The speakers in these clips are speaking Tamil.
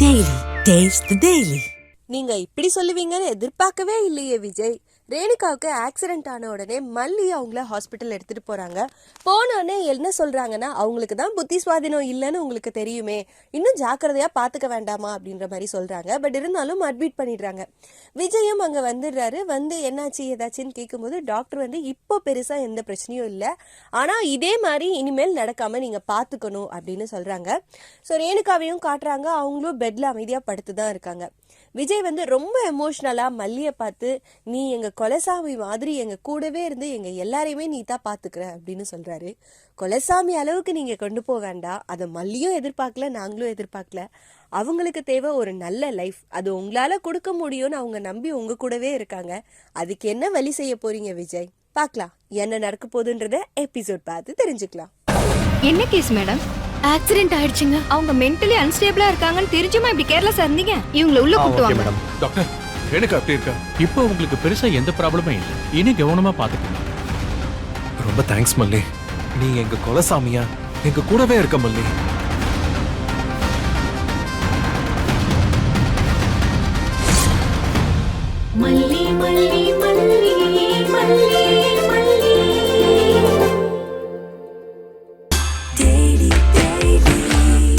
Daily. Taste the Daily. நீங்க இப்படி சொல்லுவீங்கன்னு எதிர்பார்க்கவே இல்லையே விஜய். ரேணுகாவுக்கு ஆக்சிடென்ட் ஆன உடனே மல்லி அவங்கள ஹாஸ்பிட்டல் எடுத்துட்டு போறாங்க. போனோடனே என்ன சொல்றாங்கன்னா, அவங்களுக்கு தான் புத்தி சுவாதீனம் இல்லைன்னு உங்களுக்கு தெரியுமே, இன்னும் ஜாக்கிரதையா பாத்துக்க வேண்டாமா அப்படின்ற மாதிரி சொல்றாங்க. பட் இருந்தாலும் அட்மிட் பண்ணிடுறாங்க. விஜயும் அங்க வந்துடுறாரு. வந்து என்னாச்சு ஏதாச்சுன்னு கேட்கும்போது டாக்டர் வந்து இப்போ பெருசா எந்த பிரச்சனையும் இல்லை, ஆனா இதே மாதிரி இனிமேல் நடக்காம நீங்க பாத்துக்கணும் அப்படின்னு சொல்றாங்க. ஸோ ரேணுகாவையும் காட்டுறாங்க. அவங்களும் பெட்ல அமைதியா படுத்துதான் இருக்காங்க. விஜய் வந்து ரொம்ப எமோஷ்னலா மல்லியை பார்த்து, நீ எங்க கொலைசாமி மாதிரி எங்க கூடவே இருந்து எங்க எல்லாரையுமே நீ தான் பாத்துக்கிற அப்படின்னு சொல்றாரு. கொலைசாமி அளவுக்கு நீங்க கொண்டு போக வேண்டாம், அதை மல்லியும் எதிர்பார்க்கல, நாங்களும் எதிர்பார்க்கல. அவங்களுக்கு தேவை ஒரு நல்ல லைஃப், அது உங்களால கொடுக்க முடியும்னு அவங்க நம்பி உங்க கூடவே இருக்காங்க. அதுக்கு என்ன வழி செய்ய போறீங்க விஜய்? பார்க்கலாம் என்ன நடக்க போகுதுன்றத எபிசோட் பார்த்து தெரிஞ்சுக்கலாம். என்ன கேஸ் மேடம்? ஆக்சிடென்ட் ஆயிடுச்சுங்க. அவங்க மென்டலி அன்ஸ்டேபிளா இருக்காங்கன்னு தெரிஞ்சுமா இப்படி கேர்லெஸ்ஸா இருந்தீங்க? இவங்கள உள்ள கூட்டுவாங்க. மேடம். டாக்டர் ரேணுகா எப்படி இருக்கா? இப்போ உங்களுக்கு பெருசா எந்த ப்ராப்ளமும் இல்லை, இனி கவனமா பாத்துக்கணும். ரொம்ப தேங்க்ஸ் மல்லி, நீ எங்க கொலசாமியா எங்க கூடவே இருக்க மல்லி. மல்லி மல்லி மல்லி மல்லி மல்லி. Daily.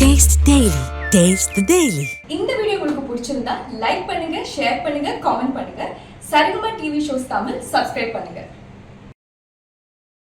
Taste the Daily. Taste the Daily. இந்த வீடியோ உங்களுக்கு பிடிச்சிருந்தா லைக் பண்ணுங்க, ஷேர் பண்ணுங்க, காமெண்ட் பண்ணுங்க. Saregama TV shows Tamil subscribe பண்ணுங்க.